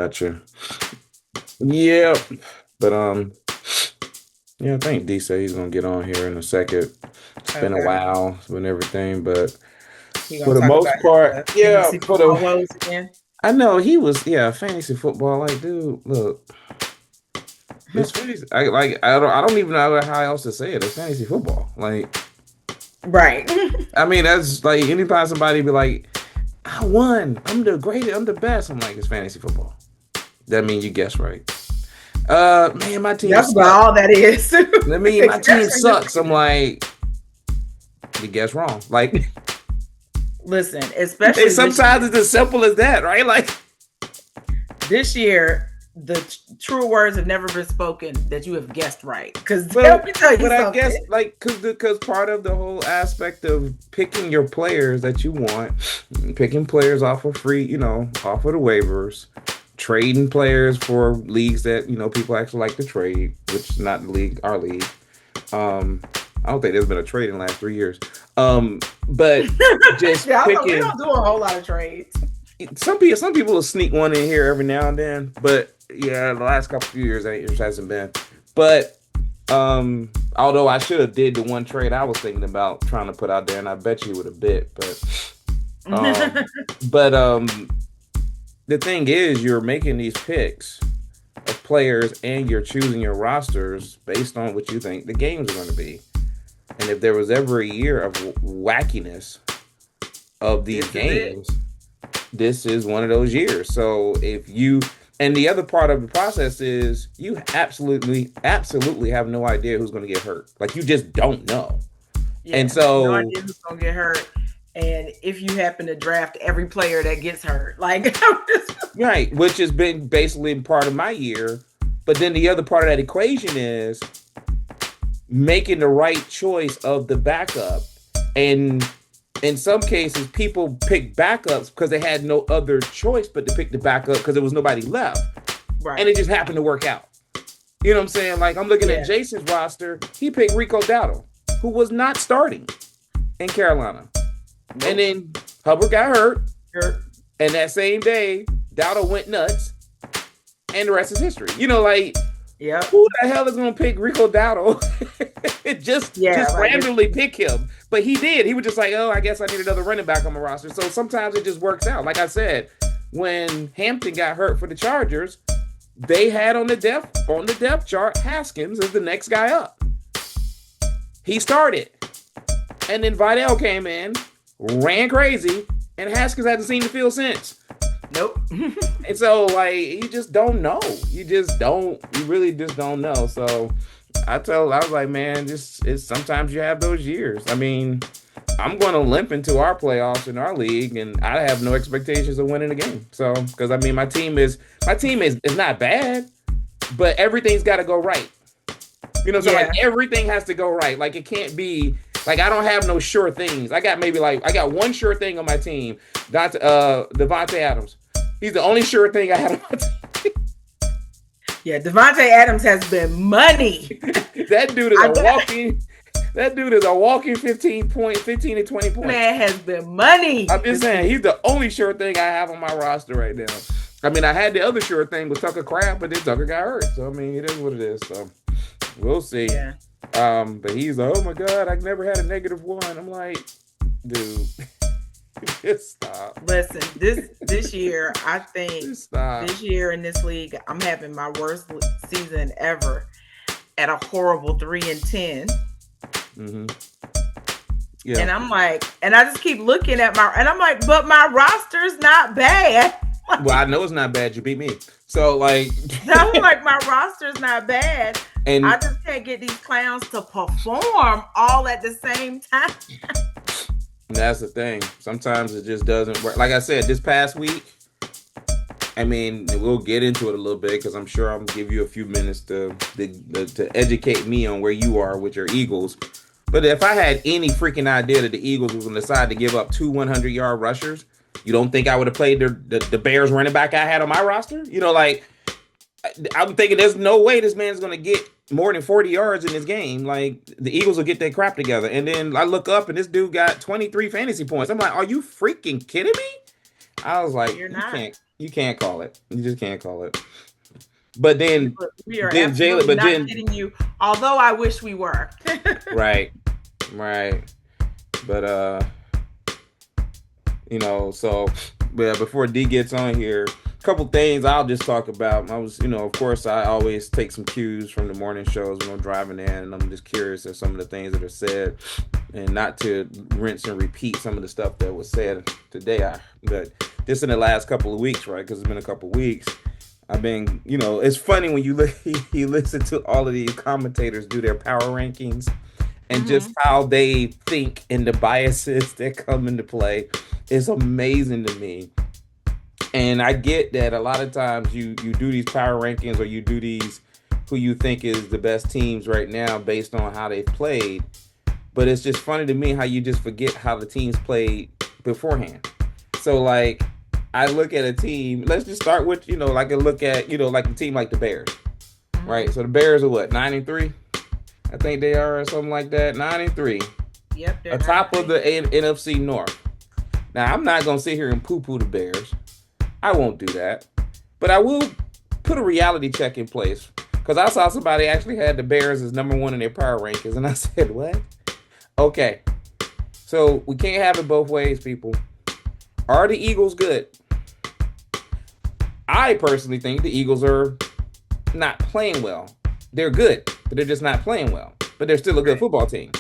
Gotcha. Yeah, but yeah, I think D said he's gonna get on here in a second. It's been a Okay. while, it's been everything, but He for gonna the talk about most part, his yeah, fantasy for the football woes again. I know he was, yeah, fantasy football. Like, dude, look, it's fantasy. I don't even know how else to say it. It's fantasy football. Like, Right. I mean, that's like anytime somebody be like, I won, I'm the greatest, I'm the best. I'm like, it's fantasy football. That means you guess right. Man, my team That's sucks. about all that is. I mean, my team Especially in this sucks. I'm season. like, you guess wrong. Like, Listen, and especially this sometimes year. it's as simple as that, right? Like, This year, the true words have never been spoken that you have guessed right. Because well, let me tell you but I something. guess like because part of the whole aspect of picking your players that you want, picking players off of free, off of the waivers, trading players for leagues that people actually like to trade, which is not the league, our league. I don't think there's been a trade in the last 3 years. But just Yeah, we picking don't do a whole lot of trades. some people will sneak one in here every now and then, but yeah, the last couple of years it just hasn't been. But although I should have did the one trade I was thinking about trying to put out there, and I bet you would have bit, um, but the thing is, you're making these picks of players, and you're choosing your rosters based on what you think the games are going to be. And if there was ever a year of wackiness of these This is it. games, this is one of those years. So if you and the other part of the process is you absolutely have no idea who's going to get hurt. Like you just don't know. And Yeah, no so idea who's gonna get hurt. And if you happen to draft every player that gets hurt, like right, which has been basically part of my year. But then the other part of that equation is making the right choice of the backup. And in some cases, people pick backups because they had no other choice but to pick the backup because there was nobody left. And right. it just happened to work out. You know what I'm saying? Like I'm looking at Yeah. Jason's roster. He picked Rico Dowdle, who was not starting in Carolina. And Nope. then Hubbard got hurt. Hurt. And that same day, Dowdle went nuts. And the rest is history. Like Yep. who the hell is gonna pick Rico Dowdle? Yeah, just like it's randomly pick him. But he did. He was just like, oh, I guess I need another running back on my roster. So sometimes it just works out. Like I said, when Hampton got hurt for the Chargers, they had on the depth chart Haskins as the next guy up. He started. And then Vidal came in, ran crazy, and Haskins hasn't seen the field since. nope. And so, like, you just don't know. You really just don't know. So, I was like, man, it's sometimes you have those years. I mean, I'm going to limp into our playoffs in our league, and I have no expectations of winning the game. So, because I mean, my team is not bad, but everything's got to go right. So like Yeah. everything has to go right. Like it can't be like I don't have no sure things. I got one sure thing on my team. Devontae Adams. He's the only sure thing I have on my team. Yeah. Devontae Adams has been money. that dude is I a got walking that dude is a walking 15 to 20 points. man has been money. I'm just saying he's the only sure thing I have on my roster right now. I mean, I had the other sure thing with Tucker Crab, but then Tucker got hurt. So I mean, it is what it is. So we'll see. Yeah. But he's like, oh my god, I never had a -1. I'm like, dude, just stop. Listen, this year, I think Just stop. this year in this league, I'm having my worst season ever at a horrible 3-10. Hmm. And Yeah. I'm like, and I just keep looking at and I'm like, but my roster's not bad. Well, I know it's not bad. You beat me. So like, I'm like, my roster's not bad. I and just can't get these clowns to perform all at the same time. that's the thing. Sometimes it just doesn't work. Like I said, this past week, I mean, we'll get into it a little bit because I'm sure I'm gonna give you a few minutes to educate me on where you are with your Eagles. But if I had any freaking idea that the Eagles was gonna decide to give up two 100-yard rushers, you don't think I would have played the Bears running back I had on my roster? Like I'm thinking there's no way this man's gonna get more than 40 yards in this game. Like the Eagles will get their crap together. And then I look up and this dude got 23 fantasy points. I'm like, are you freaking kidding me? I was like, You're you not. can't. You can't call it. You just can't call it. But then, we are then Jalen. absolutely But not then, kidding you. Although I wish we were. right. But so but before D gets on here, a couple things I'll just talk about. I was, of course, I always take some cues from the morning shows when I'm driving in, and I'm just curious at some of the things that are said, and not to rinse and repeat some of the stuff that was said today. But just in the last couple of weeks, right? Because it's been a couple of weeks. I've been, it's funny when you listen to all of these commentators do their power rankings, and just how they think and the biases that come into play is amazing to me. And I get that a lot of times you do these power rankings, or you do these who you think is the best teams right now based on how they've played. But it's just funny to me how you just forget how the teams played beforehand. So like, I look at a team, let's just start with, like I look at, like a team like the Bears, right? So the Bears are what, 9-3? I think they are, or something like that, 9-3. Yep. Atop of the NFC North. Now, I'm not going to sit here and poo-poo the Bears. I won't do that. But I will put a reality check in place. Because I saw somebody actually had the Bears as number one in their power rankings. And I said, what? Okay. So we can't have it both ways, people. Are the Eagles good? I personally think the Eagles are not playing well. They're good, but they're just not playing well. But they're still a good football team.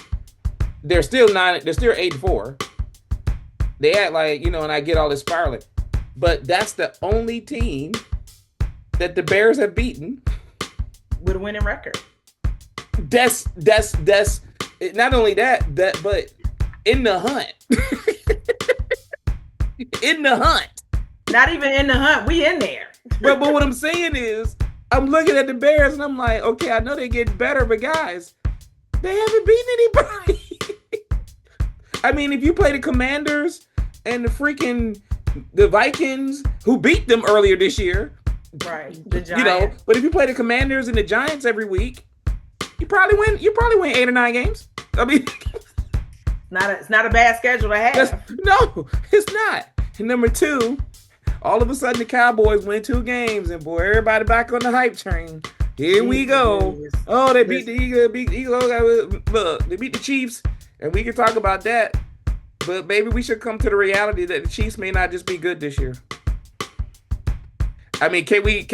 They're still 8-4. They act like, and I get all this spiraling. But that's the only team that the Bears have beaten with a winning record. That's not only that, but in the hunt. In the hunt. Not even in the hunt. We in there. But what I'm saying is, I'm looking at the Bears and I'm like, okay, I know they get better, but guys, they haven't beaten anybody. I mean, if you play the Commanders and the Vikings, who beat them earlier this year, right? The Giants. But if you play the Commanders and the Giants every week, you probably win 8 or 9 games. I mean, it's not a bad schedule to have. No, it's not. And number 2, all of a sudden the Cowboys win 2 games, and boy, everybody back on the hype train. Here we go. Oh, they beat the Eagles. Look, they beat the Chiefs, and we can talk about that. But maybe we should come to the reality that the Chiefs may not just be good this year. I mean, can we?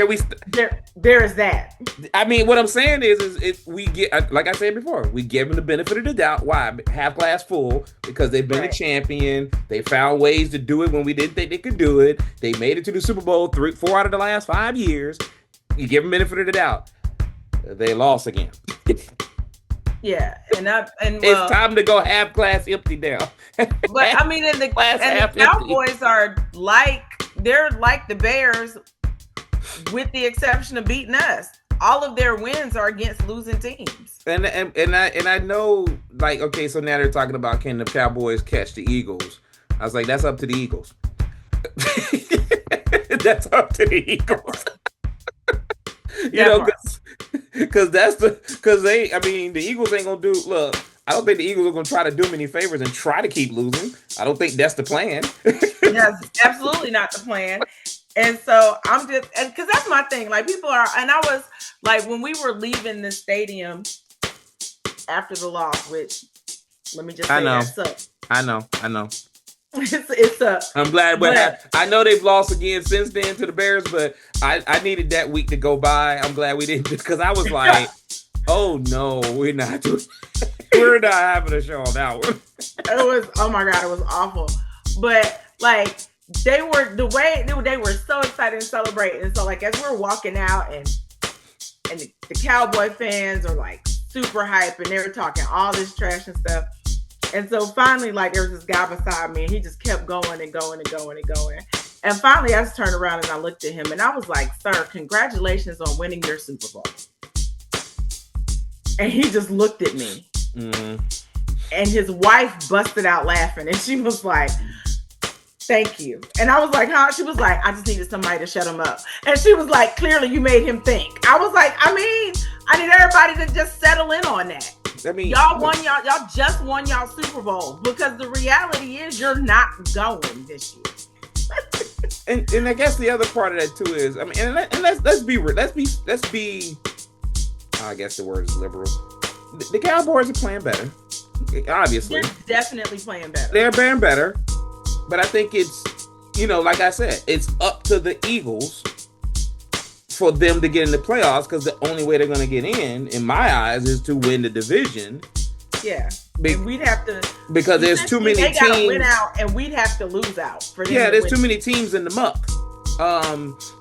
There is that. I mean, what I'm saying is if we get, like I said before, we give them the benefit of the doubt. Why? Half glass full, because they've been a champion. They found ways to do it when we didn't think they could do it. They made it to the Super Bowl 4 out of the last 5 years. You give them benefit of the doubt. They lost again. Yeah, and it's time to go half glass empty now. But I mean, the Cowboys are they're like the Bears, with the exception of beating us. All of their wins are against losing teams. And I know, like, okay, so now they're talking about, can the Cowboys catch the Eagles? I was like, that's up to the Eagles. That's up to the Eagles. Because the Eagles ain't gonna do. Look, I don't think the Eagles are gonna try to do them any favors and try to keep losing. I don't think that's the plan. That's absolutely not the plan. And so I'm just, and because that's my thing. Like, people are, and I was like, when we were leaving the stadium after the loss, which, let me just say, that sucks. I know. It's up. I'm glad, but I know they've lost again since then to the Bears, but I needed that week to go by. I'm glad we didn't, because I was like, oh no, we're not having a show on that one. Oh my God, it was awful. But like, they were so excited and celebrating. And so like, as we're walking out and the Cowboy fans are like super hype and they were talking all this trash and stuff. And so finally, like, there was this guy beside me and he just kept going and going and going and going. And finally I just turned around and I looked at him and I was like, sir, congratulations on winning your Super Bowl. And he just looked at me. Mm-hmm. And his wife busted out laughing and she was like, thank you. And I was like, huh? She was like, I just needed somebody to shut him up. And she was like, clearly you made him think. I was like, I need everybody to just settle in on that. Y'all just won y'all Super Bowl, because the reality is you're not going this year. And I guess the other part of that too is, I mean, and let's be real. Let's be. I guess the word is liberal. The Cowboys are playing better. Obviously, They're definitely playing better. They're playing better, but I think it's, like I said, it's up to the Eagles for them to get in the playoffs, because the only way they're going to get in my eyes, is to win the division. Yeah. And we'd have to, because there's too many teams. They gotta win out, and we'd have to lose out for them. Yeah, there's too many teams in the muck.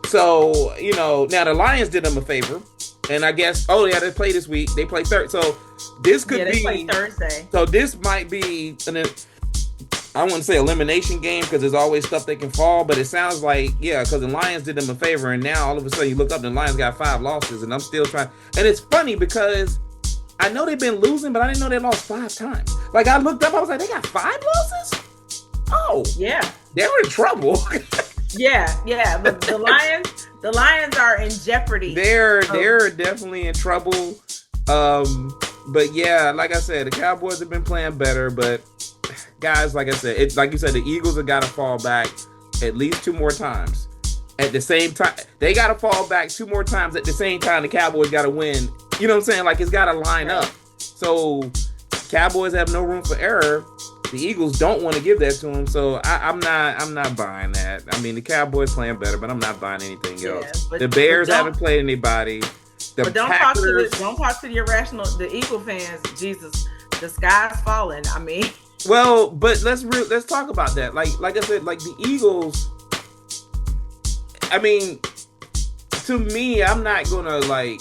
So now the Lions did them a favor, and I guess they play this week. They play third, so this could be play Thursday. So this might be I wouldn't say elimination game, because there's always stuff that can fall, but it sounds like, because the Lions did them a favor, and now all of a sudden you look up and the Lions got 5 losses, and I'm still trying. And it's funny because I know they've been losing, but I didn't know they lost 5 times. Like, I looked up, I was like, they got 5 losses? Oh. Yeah. They're in trouble. Yeah. But the Lions are in jeopardy. They're definitely in trouble. But yeah, like I said, the Cowboys have been playing better, but guys, like I said, it's like you said, the Eagles have got to fall back at least 2 more times. At the same time, they got to fall back 2 more times. At the same time, the Cowboys got to win. You know what I'm saying? Like, it's got to line up. So Cowboys have no room for error. The Eagles don't want to give that to them. So I'm not buying that. I mean, the Cowboys playing better, but I'm not buying anything else. The Bears haven't played anybody. But don't talk to the irrational, the Eagle fans. Jesus, the sky's falling. I mean. Well, but let's talk about that. Like I said, like the Eagles. I mean, to me, I'm not gonna like.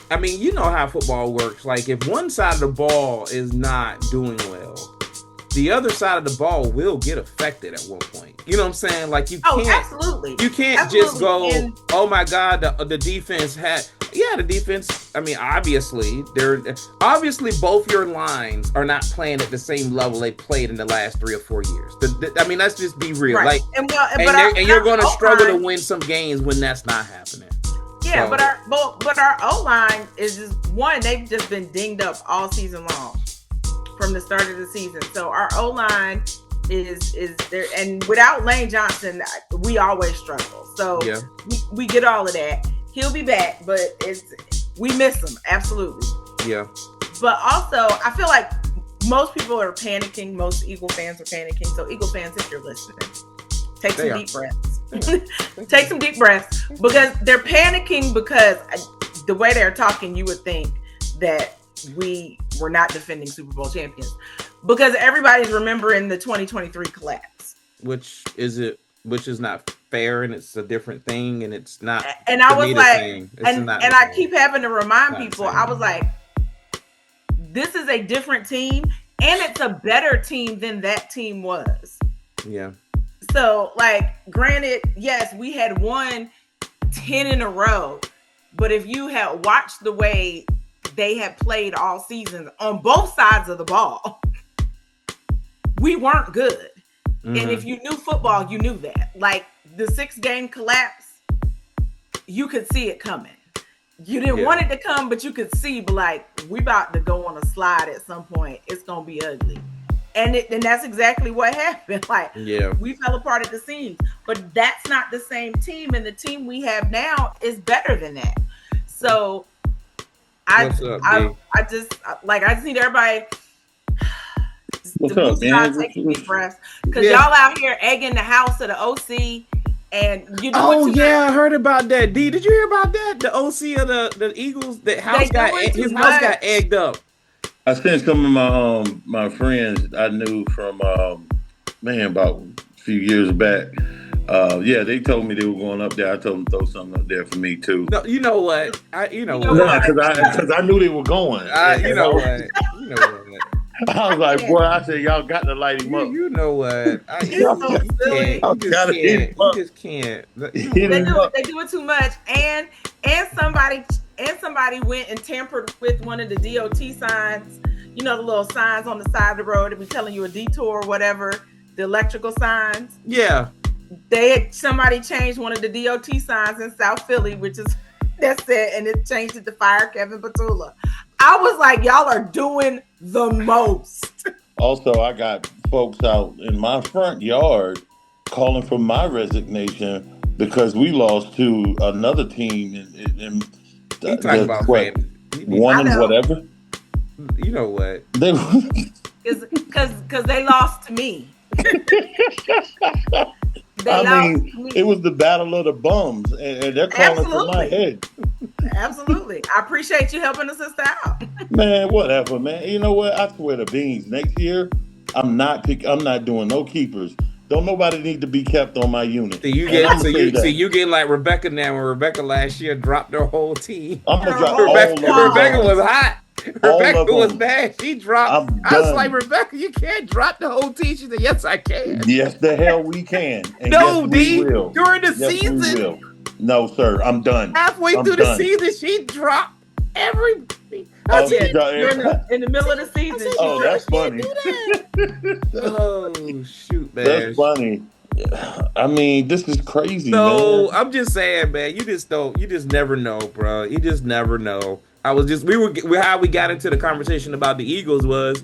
I mean, you know how football works. Like, if one side of the ball is not doing well, the other side of the ball will get affected at one point. You know what I'm saying? Like, you can't. Absolutely. You can't just go, oh my God, the defense had. Yeah, the defense. I mean, obviously both your lines are not playing at the same level they played in the last 3 or 4 years. I mean, let's just be real. Right. Like, and you're going to struggle to win some games when that's not happening. Yeah, so. but our O-line is just one. They've just been dinged up all season long from the start of the season. So our O-line is there, and without Lane Johnson, we always struggle. So we get all of that. He'll be back, but we miss him absolutely. Yeah. But also, I feel like most people are panicking. Most Eagle fans are panicking. So Eagle fans, if you're listening, take some deep breaths. Take some deep breaths, because they're panicking because the way they're talking, you would think that we were not defending Super Bowl champions, because everybody's remembering the 2023 collapse, which is not fair, and it's a different thing, and it's not. And I was like, and I keep having to remind people, I was like, this is a different team, and it's a better team than that team was. Yeah. So, like, granted, yes, we had won 10 in a row, but if you had watched the way they had played all season on both sides of the ball, we weren't good. Mm-hmm. And if you knew football, you knew that. Like, the 6-game collapse, you could see it coming. You didn't want it to come, but you could see, but like, we about to go on a slide at some point. It's going to be ugly. And that's exactly what happened. Like, we fell apart at the seams, but that's not the same team. And the team we have now is better than that. So I just need everybody to start taking deep breaths, because y'all out here egging the house of the OC. And you know I heard about that. D, did you hear about that? The OC of the Eagles, his house got egged up. I sent some of my friends I knew from about a few years back. They told me they were going up there. I told them to throw something up there for me too. No, you know what? Because I knew they were going. You know what? I was like, boy, I said, y'all got to light him up. You know what? You just can't. They do it too much, and somebody went and tampered with one of the DOT signs. You know, the little signs on the side of the road that be telling you a detour or whatever, the electrical signs. Yeah. Somebody changed one of the DOT signs in South Philly, that's it, and it changed it to Fire Kevin Petula. I was like, y'all are doing the most. Also, I got folks out in my front yard calling for my resignation because we lost to another team in He talking about what fan. one I and know. whatever. You know what? They Because they lost to me. I mean, it was the battle of the bums, and they're calling for my Absolutely. head. Absolutely. I appreciate you helping us out. Man, whatever, man. You know what? I swear to beans. Next year, I'm not doing no keepers. Don't nobody need to be kept on my unit. So you And get I'ma so say you that. see you get like Rebecca now. When Rebecca last year dropped her whole team. I'm gonna drop Rebecca, all of Rebecca them. was hot. All Rebecca of them. was bad. She dropped. I'm I was done. like, Rebecca, you can't drop the whole team. She said, yes, I can. Yes, the hell we can. And No, yes, we D. will. During the Yes, we season, will. No, sir. I'm done. halfway I'm through done. the season, she dropped everybody. Oh, Yeah, God. in the middle of the season. Oh, that's funny. Oh shoot, man. That's funny. I mean, this is crazy, So man. I'm just saying, man. You just never know, bro. You just never know. How we got into the conversation about the Eagles was,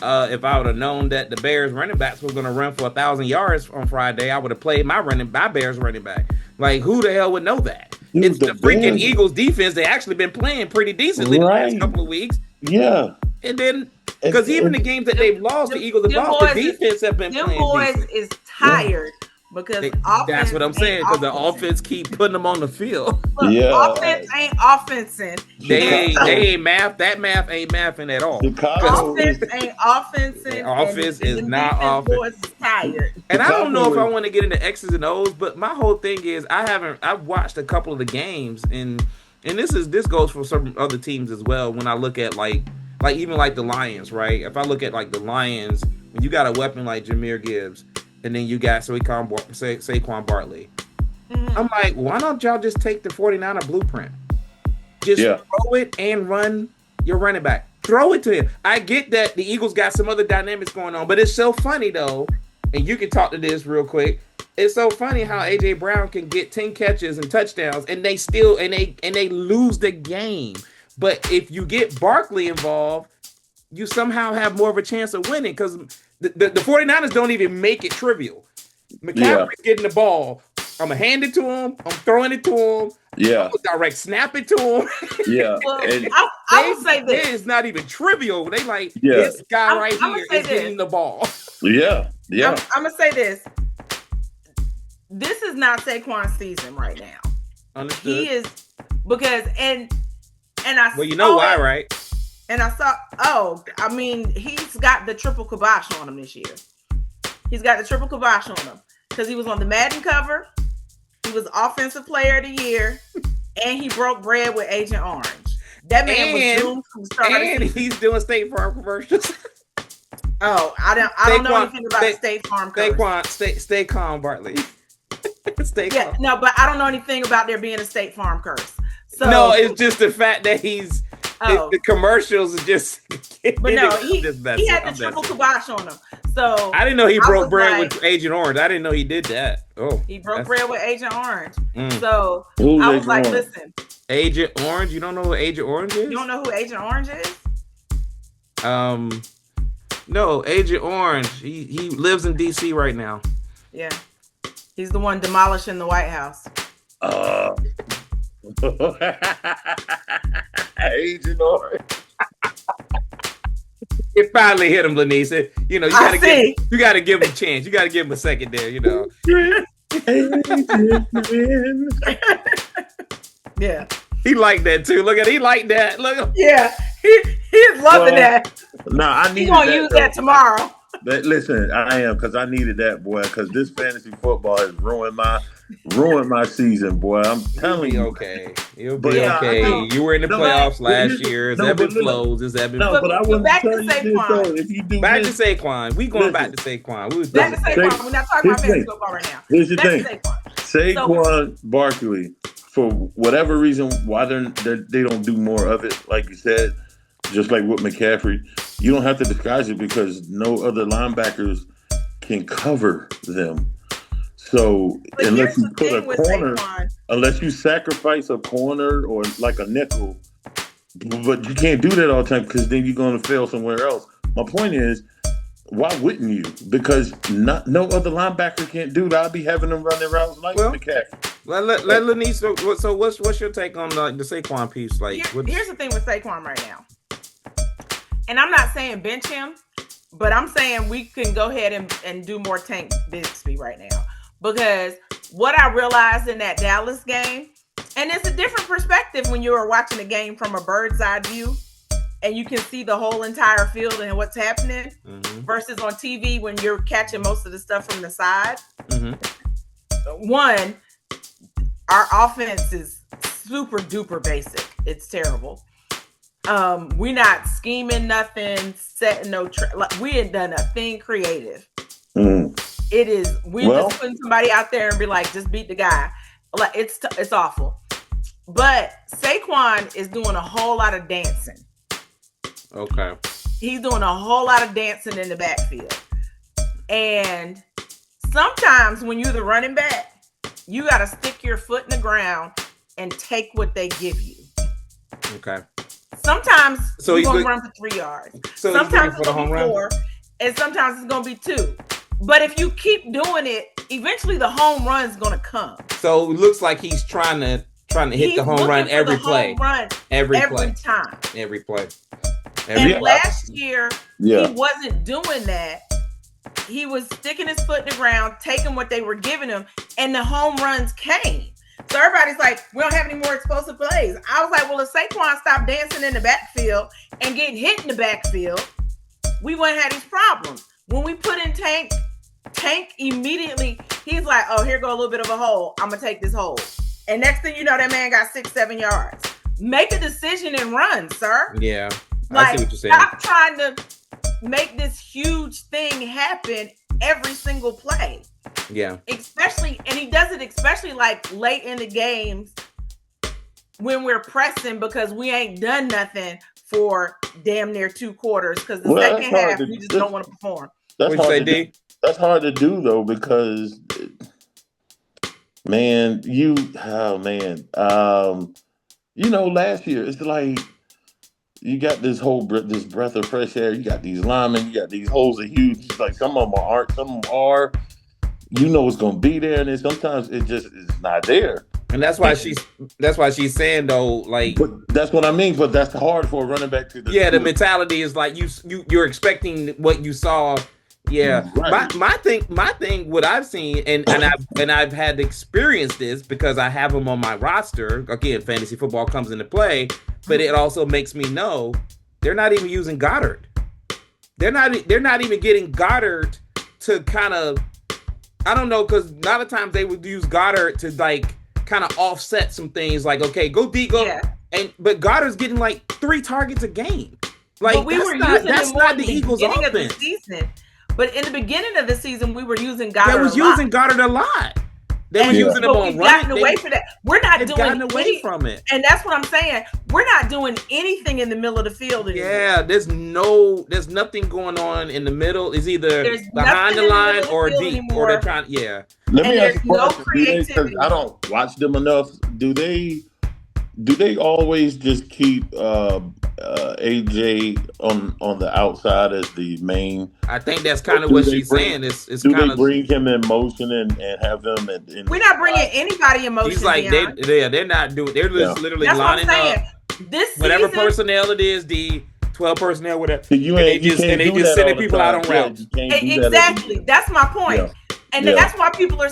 if I would have known that the Bears running backs were going to run for 1,000 yards on Friday, I would have played my Bears running back. Like, who the hell would know that? Dude, It's the freaking Bears. Eagles defense. They actually been playing pretty decently the last Right. couple of weeks, Yeah. and then because even the games that they've lost, the Eagles have them lost. The boys- defense have been Them playing boys decent. is tired because That's what I'm saying. Because the offense offense keep putting them on the field. Look, Yeah. offense ain't offensing. They Chicago. ain't math. That math ain't mathing at all. Chicago is Offense ain't offensing. Yeah, offense is them not defense offense. boys is tired. And I don't know if I Chicago is- want to get into X's and O's, but my whole thing is I've watched a couple of the games and this goes for some other teams as well. When I look at like even like the Lions, right? If I look at like the Lions, when you got a weapon like Jahmyr Gibbs, and then you got Saquon Barkley, I'm like, why don't y'all just take the 49er blueprint? Just throw it and run your running back. Throw it to him. I get that the Eagles got some other dynamics going on, but it's so funny though, and you can talk to this real quick. It's so funny how AJ Brown can get 10 catches and touchdowns, and they still and they lose the game. But if you get Barkley involved, you somehow have more of a chance of winning because the 49ers don't even make it trivial. McCaffrey's getting the ball. I'm going to hand it to him. I'm throwing it to him. Yeah. I'm gonna direct snap it to him. Yeah. Well, And- I would say this. It's not even trivial. They like, Yeah. this guy I'm right gonna here say is getting this. the ball. yeah. Yeah. I'm gonna say this. This is not Saquon's season right now. Understood. He is because and I Well, you know why, right? And I saw, I mean, he's got the triple kibosh on him this year. He's got the triple kibosh on him because he was on the Madden cover, he was Offensive Player of the Year, and he broke bread with Agent Orange. That man was doomed from the start of the And season. he's doing State Farm commercials. Oh, I don't know anything about State Farm curse. Stay calm, Bartley. Stay Yeah, calm. no, but I don't know anything about there being a State Farm curse. So No, it's just the fact that he's Oh. the commercials are just. But no, he he had the triple kibosh on him. So I didn't know he broke was bread like- with Agent Orange. I didn't know he did that. Oh, he broke that's- bread with Agent Orange. Mm. So Who's I was Agent like, Orange? listen, Agent Orange. You don't know who Agent Orange is? you don't know who Agent Orange is? No, Agent Orange. He lives in DC right now. Yeah. He's the one demolishing the White House. Agent Orange. It finally hit him, Lenise. You know, you gotta give him a chance. You gotta give him a second there. You know. Yeah. He liked that too. Look at he liked that. Look. Yeah. He's loving that. Nah, I He's needed gonna that. use that tomorrow. Listen, I am because I needed that, boy. Because this fantasy football has ruined my season, boy. I'm telling you. Okay, you'll But be yeah, okay. I know. You were in the No, playoffs but last here's- year. It's no, ebbing but look. flows. It's ebbing No, flows. but I But wouldn't back to tell you this Saquon. though. If you do Back to this, Saquon. We going back to Listen. Saquon. We was Back to done. Saquon. We're not talking about Here's the fantasy thing. football right now. here's the Back thing. to Saquon. Saquon Barkley, for whatever reason, why they don't do more of it, like you said, just like with McCaffrey, you don't have to disguise it because no other linebackers can cover them. So But unless here's you the put a thing with corner, Saquon. unless you sacrifice a corner or like a nickel, but you can't do that all the time because then you're going to fail somewhere else. My point is, Why wouldn't you? Because no other linebacker can't do that. I'll be having them running routes like McCaffrey. Let Lanice. So what's your take on the Saquon piece? Like, here's the thing with Saquon right now, and I'm not saying bench him, but I'm saying we can go ahead and do more Tank Bigsby right now, because what I realized in that Dallas game, and it's a different perspective when you are watching the game from a bird's eye view and you can see the whole entire field and what's happening, versus on TV when you're catching most of the stuff from the side. One, our offense is super duper basic. It's terrible. We're not scheming nothing, setting no we ain't done a thing creative. It is just putting somebody out there and be like, just beat the guy. Like, it's awful. But Saquon is doing a whole lot of dancing. Okay. He's doing a whole lot of dancing in the backfield. And sometimes when you're the running back, you got to stick your foot in the ground and take what they give you. Okay. Sometimes you're going to run for 3 yards. So sometimes it's going to be 4, and sometimes it's going to be 2. But if you keep doing it, eventually the home run's going to come. So it looks like he's trying to hit the home run every play. Every time. Every play. And last year, he wasn't doing that. He was sticking his foot in the ground, taking what they were giving him, and the home runs came. So everybody's like, we don't have any more explosive plays. I was like, well, if Saquon stopped dancing in the backfield and getting hit in the backfield, we wouldn't have these problems. When we put in Tank immediately, he's like, oh, here go a little bit of a hole. I'm going to take this hole. And next thing you know, that man got 6-7 yards. Make a decision and run, sir. Yeah. Like, I see what you're saying. Stop trying to make this huge thing happen every single play. Yeah. And he does it especially like late in the games when we're pressing, because we ain't done nothing for damn near 2 quarters, because the second half we just don't want to perform. That's hard to do though, because last year it's like you got this breath of fresh air. You got these linemen, you got these holes are huge. Like some of them aren't, some of them are. You know it's gonna be there, and then sometimes it's not there. And that's why she's saying though, like, but that's what I mean. But that's hard for a running back to do. Yeah, the mentality is like you're expecting what you saw. Yeah, right. My thing, what I've seen, and I've had to experience this because I have them on my roster. Again, fantasy football comes into play, but it also makes me know they're not even using Goddard. They're not even getting Goddard to kind of, I don't know, because a lot of times they would use Goddard to like kind of offset some things. Like, okay, go deep, go, but Goddard's getting like 3 targets a game. Like, that's not the Eagles' offense. Of the season. But in the beginning of the season, we were using Goddard. They was using Goddard a lot. They were using him on run. Gotten away from that. We're not doing gotten away from it. And that's what I'm saying. We're not doing anything in the middle of the field anymore. Yeah, there's nothing going on in the middle. It's either behind the line or deep, or they're trying. Yeah. Let me ask you a question. Because I don't watch them enough. Do they always just keep AJ on the outside as the main? I think that's kind of what she's saying. It's do kind they bring him in motion and have him? We're not bringing anybody in motion. He's like they're not doing. They're just literally lining up. This whatever personnel it is, the 12 personnel, whatever. They just sending people out on routes. Exactly. That's my point. Yeah. And that's why people are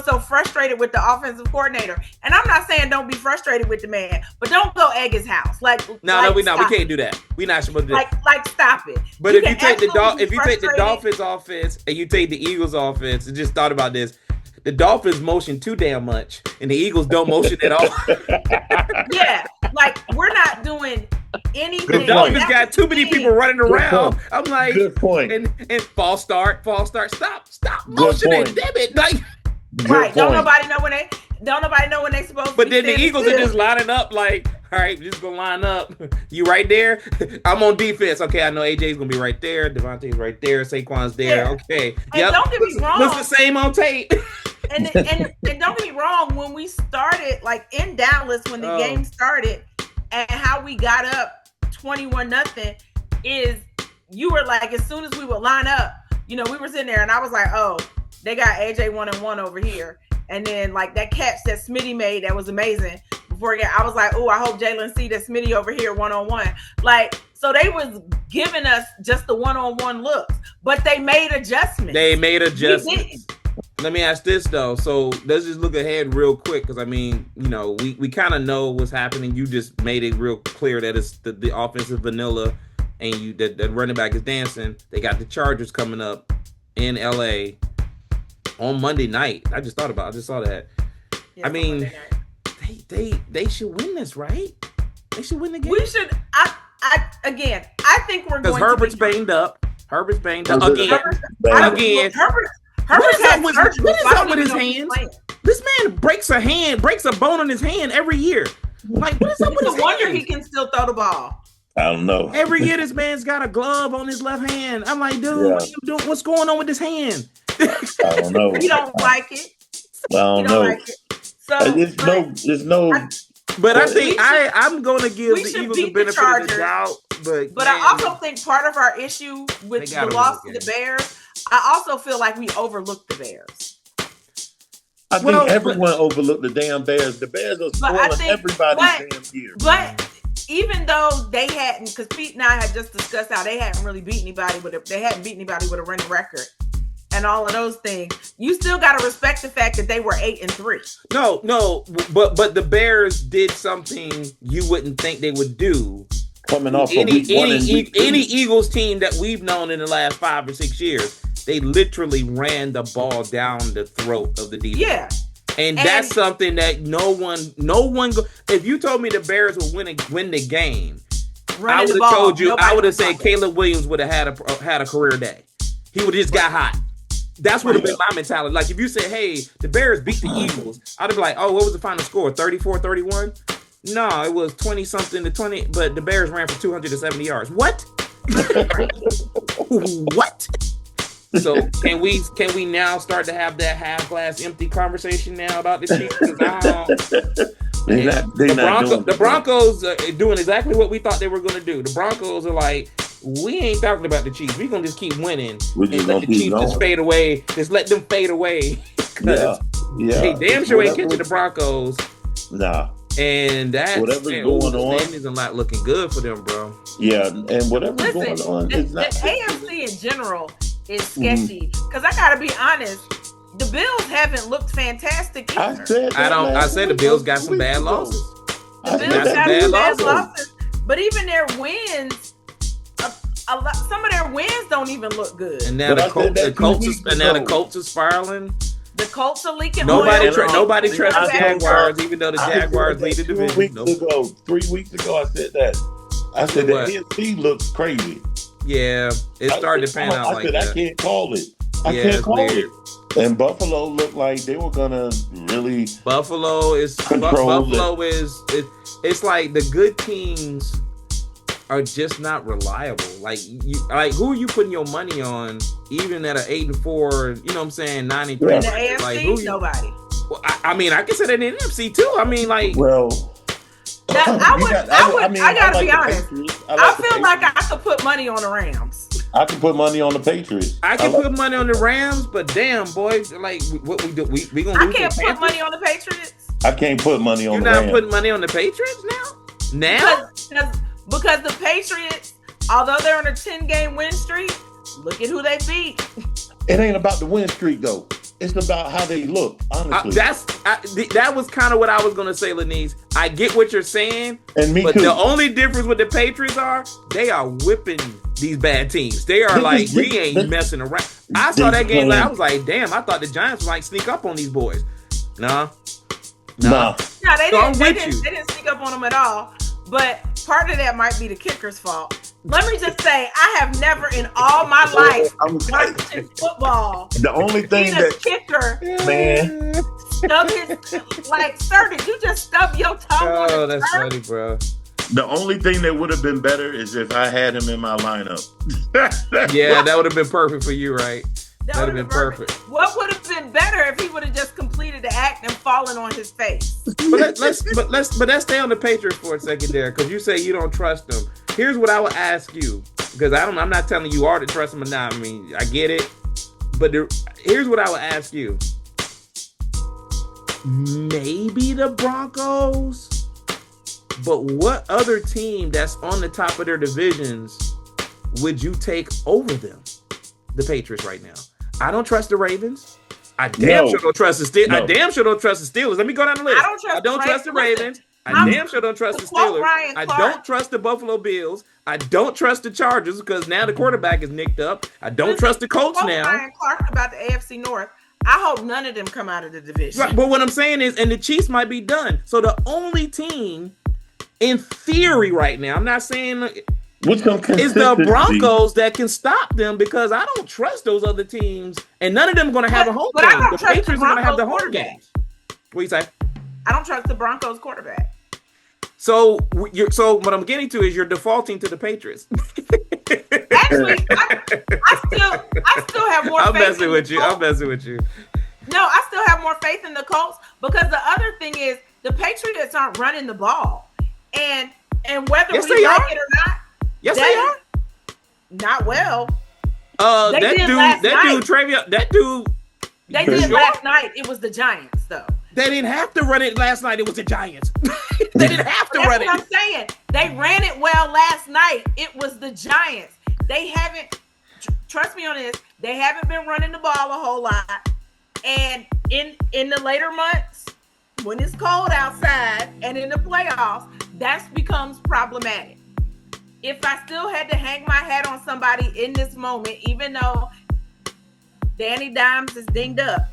so frustrated with the offensive coordinator. And I'm not saying don't be frustrated with the man, but don't go egg his house. We can't do that. We're not supposed to do that. Like stop it. But if you take the Dolphins offense and you take the Eagles offense, and just thought about this, the Dolphins motion too damn much, and the Eagles don't motion at all. Yeah, like we're not doing anything. The Dolphins got too many people running around. I'm like, good point. And false start. Stop motioning. Damn it! Like, right? Don't nobody know when they supposed to. But then the Eagles are just lining up like, all right, just gonna line up. You right there. I'm on defense. Okay, I know AJ's gonna be right there. Devontae's right there. Saquon's there. Yeah. Okay. And don't get me wrong. Looks the same on tape. And don't get me wrong. When we started, like in Dallas, when the game started, and how we got up 21-0 is you were like, as soon as we would line up, we were sitting there and I was like, oh, they got AJ 1-1 over here. And then like that catch that Smitty made, that was amazing. Before again, I was like, oh, I hope Jalen see that Smitty over here 1-on-1. Like, so they was giving us just the 1-on-1 looks, but they made adjustments. Let me ask this though. So let's just look ahead real quick, because I mean, we kind of know what's happening. You just made it real clear that it's the offensive vanilla, and that running back is dancing. They got the Chargers coming up in LA on Monday night. I just saw that. Yeah, I mean, they should win this, right? They should win the game. We should. I think we're going. Because Herbert's banged up. Again. What is up with his hands? This man breaks a bone on his hand every year. Like, what is up with his hands? No wonder he can still throw the ball. I don't know. Every year, this man's got a glove on his left hand. I'm like, dude, what are you doing? What's going on with this hand? I don't know. You don't like it. I don't know. Like it. So there's no. But I think I'm going to give the Eagles the benefit of the doubt. But I also think part of our issue with the loss to the Bears, I also feel like we overlooked the Bears. I think everyone overlooked the damn Bears. The Bears are spoiling everybody's damn year. But even though they hadn't, because Pete and I had just discussed how they hadn't really beat anybody with a running record and all of those things, you still got to respect the fact that they were 8-3. No, but the Bears did something you wouldn't think they would do. Coming off any Eagles team that we've known in the last 5 or 6 years, they literally ran the ball down the throat of the defense. Yeah. And that's something that no one. If you told me the Bears would win the game, I would have told you. I would have said Caleb Williams would have had a career day. He would have just got hot. That's what would have been my mentality. Like if you said, "Hey, the Bears beat the Eagles," I'd be like, "Oh, what was the final score? 34-31?" No, it was 20-something to 20. But the Bears ran for 270 yards. What? What? So can we now start to have that half glass empty conversation now about the Chiefs? The Broncos are doing exactly what we thought they were going to do. The Broncos are like, we ain't talking about the Chiefs. We're going to just keep winning and let the Chiefs just fade away. Just let them fade away. Yeah. They damn sure ain't catching the Broncos. Nah. And that's whatever's going on. Is not looking good for them, bro. Yeah, and whatever's going on, the AFC in general is sketchy. Because I gotta be honest, the Bills haven't looked fantastic either. I said the Bills got some bad losses. The Bills got some bad losses. But even their wins, some of their wins don't even look good. And now the Colts are spiraling. The Colts are leaking. Nobody trusts the Jaguars, even though the Jaguars lead the division. 3 weeks ago, I said that. I said the NFC looks crazy. Yeah, it started to pan out like that. I can't call it. I can't call it. And Buffalo looked like they were gonna really. Buffalo is. It's like the good teams are just not reliable. Like who are you putting your money on? Even at an 8-4, you know what I'm saying, 9-3. In the AFC, nobody. Well, I mean, I can say that in the NFC too. I mean, like, I gotta be honest. I feel like I could put money on the Rams. I can put money on the Patriots. I can put money on the Rams, but damn, boys, like what we do, we gonna. I can't put money on the Patriots. I can't put money on the Rams. You're not putting money on the Patriots now? Because the Patriots, although they're on a 10-game win streak, look at who they beat. It ain't about the win streak though. It's about how they look, honestly. That was kind of what I was going to say, Lenise. I get what you're saying, and me but too. The only difference with the Patriots they are whipping these bad teams. They are like, we ain't messing around. I saw that game, I was like, damn, I thought the Giants might sneak up on these boys. Nah. No, they didn't sneak up on them at all. But part of that might be the kicker's fault. Let me just say, I have never in all my life watching football. The only thing that kicker, man, stub his sir, did you just stub your tongue? Oh, that's funny, bro. The only thing that would have been better is if I had him in my lineup. Yeah, that would have been perfect for you, right? That would have been perfect. What would have been better if he would have just completed the act and fallen on his face? But let's stay on the Patriots for a second there, because you say you don't trust them. Here's what I would ask you: because I'm not telling you all to trust them or not. I mean, I get it, but here's what I would ask you: maybe the Broncos, but what other team that's on the top of their divisions would you take over them? The Patriots right now. I don't trust the Ravens. I damn sure don't trust the Steelers. I damn sure don't trust the Steelers. Let me go down the list. I don't trust the Ravens. I damn sure don't trust the Steelers. I don't trust the Buffalo Bills. I don't trust the Chargers because now the quarterback is nicked up. I don't trust the Colts now. Ryan Clark about the AFC North. I hope none of them come out of the division. Right, but what I'm saying is, and the Chiefs might be done. So the only team, in theory, right now, I'm not saying is the Broncos that can stop them because I don't trust those other teams, and none of them are going to have a home game. The Patriots are going to have the home games. What do you say? I don't trust the Broncos quarterback. So what I'm getting to is you're defaulting to the Patriots. Actually, I still have more. I'm messing with you. No, I still have more faith in the Colts because the other thing is the Patriots aren't running the ball, and whether we like it or not, yes, they are. Not well. They did last night. It was the Giants, though. They didn't have to run it last night. It was the Giants. They didn't have to run it. That's what I'm saying. They ran it well last night. It was the Giants. They haven't, trust me on this, they haven't been running the ball a whole lot. And in the later months, when it's cold outside and in the playoffs, that becomes problematic. If I still had to hang my hat on somebody in this moment, even though Danny Dimes is dinged up,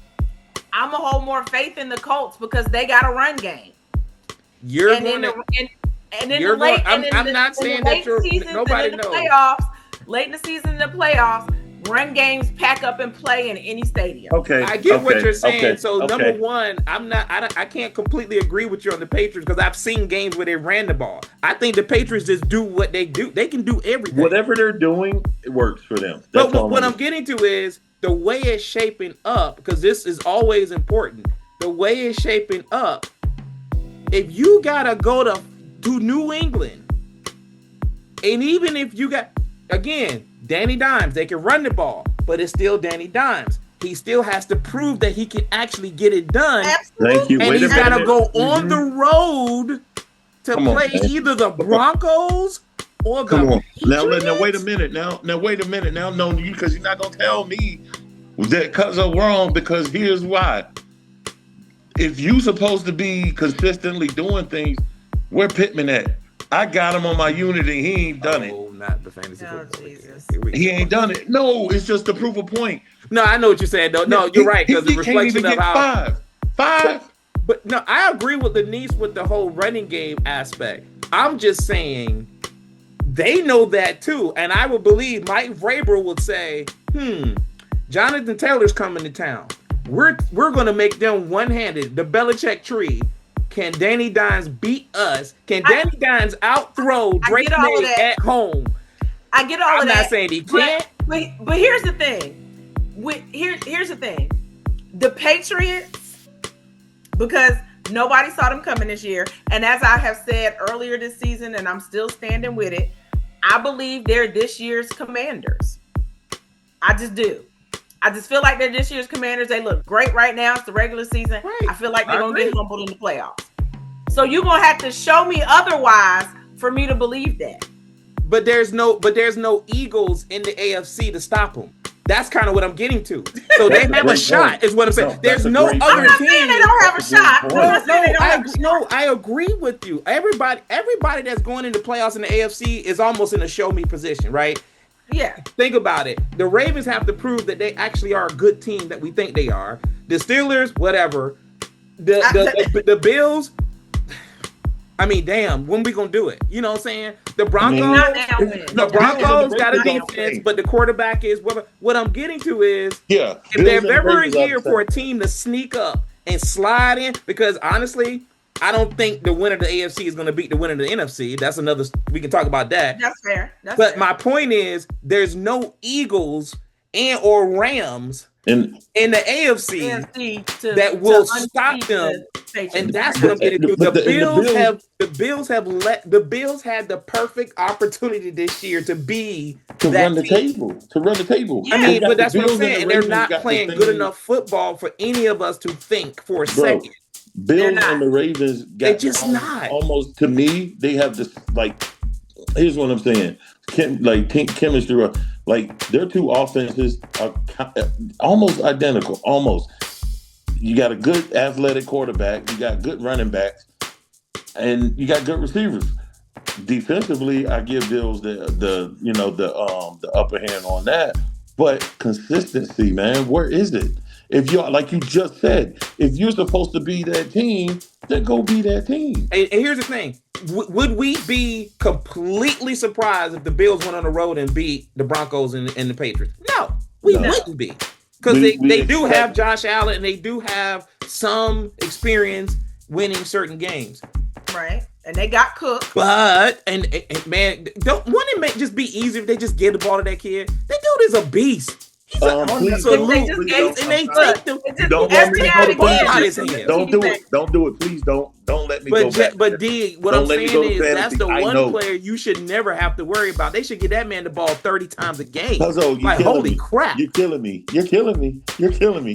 I'm going to hold more faith in the Colts because they got a run game. I'm not saying that nobody knows. Late in the season, in the playoffs, run games pack up and play in any stadium. Okay, I get what you're saying. Number one, I can't completely agree with you on the Patriots because I've seen games where they ran the ball. I think the Patriots just do what they do. They can do everything. Whatever they're doing, it works for them. But what I'm getting to is the way it's shaping up, because this is always important. The way it's shaping up, if you gotta go to New England, and even if you got, again, Danny Dimes, they can run the ball, but it's still Danny Dimes. He still has to prove that he can actually get it done. Absolutely. Thank you. And he's got to go on the road to play either the Broncos or the Patriots. Now wait a minute. Now, no, because you're not gonna tell me that because I'm wrong. Because here's why. If you supposed to be consistently doing things, where Pittman at? I got him on my unit and he ain't done it. Not the fantasy football. Jesus. He ain't done it. No, it's just to prove a point. No, I know what you're saying, though. No, you're right, because the reflection of how five. But no, I agree with Denise with the whole running game aspect. I'm just saying they know that too, and I would believe Mike Vrabel would say, Jonathan Taylor's coming to town. We're going to make them one-handed. The Belichick tree. Can Danny Dimes beat us? Can Danny Dimes outthrow Drake May at home? I get all of that. I'm not saying he can't. But here's the thing. Here's the thing. The Patriots, because nobody saw them coming this year, and as I have said earlier this season, and I'm still standing with it, I believe they're this year's Commanders. I just do. I just feel like they're this year's Commanders. They look great right now. It's the regular season. Right. I feel like they're going to get humbled in the playoffs. So you're going to have to show me otherwise for me to believe that. But there's no Eagles in the AFC to stop them. That's kind of what I'm getting to. So they have a shot, is what I'm saying. There's no other team. I'm not saying they don't have a shot. No, I agree with you. Everybody that's going into playoffs in the AFC is almost in a show me position, right? Yeah. Think about it. The Ravens have to prove that they actually are a good team that we think they are. The Steelers, whatever. The Bills, I mean, damn, when we gonna do it? You know what I'm saying? The Broncos, Broncos got a defense, but the quarterback is what I'm getting to is if there's ever a year for a team to sneak up and slide in, because honestly, I don't think the winner of the AFC is going to beat the winner of the NFC. That's another. We can talk about that. That's fair. But my point is, there's no Eagles and or Rams And in the AFC AFC that will to stop unseat them. the Patriots. And that's what I'm getting to. The Bills had the perfect opportunity this year to be to that run the team. table. To run the table. Yeah. I mean, but that's what I'm Bills saying. And the they're Ravens not got the playing same- good enough football for any of us to think for a Bro, second. Bills not. and the Ravens got They're just not. almost, to me, they have this, like, here's what I'm saying. Chemistry, like, their two offenses are almost identical. Almost. You got a good athletic quarterback, you got good running backs, and you got good receivers. Defensively, I give Bills the upper hand on that. But consistency, man, where is it? If you're, like you just said, if you're supposed to be that team, then go be that team. And here's the thing: would we be completely surprised if the Bills went on the road and beat the Broncos and the Patriots? No, we wouldn't be, because they do have Josh Allen and they do have some experience winning certain games. Right. And they got Cook. But and man, wouldn't it just be easier if they just give the ball to that kid? That dude is a beast. He's an absolute beast, and they take them. Don't let me Don't do it. Don't do it. Please don't let me go back. But D, what I'm saying is that's the one player you should never have to worry about. They should get that man the ball 30 times a game. Like, holy crap. You're killing me.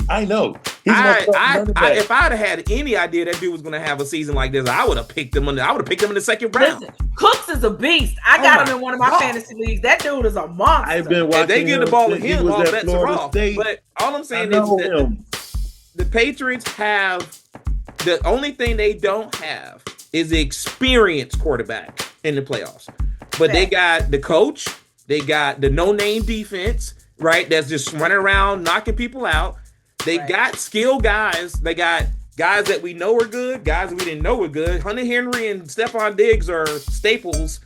I know. If I'd had any idea that dude was going to have a season like this, I would have picked him in the second round. Listen, Cooks is a beast. I got him in one of my fantasy leagues. That dude is a monster. I've been watching. If they get the ball to him, all bets are off. State. But all I'm saying is that the Patriots have the only thing they don't have is the experienced quarterback in the playoffs. But they got the coach, they got the no-name defense, right? That's just running around knocking people out. They got skilled guys. They got guys that we know are good, guys that we didn't know were good. Hunter Henry and Stephon Diggs are staples,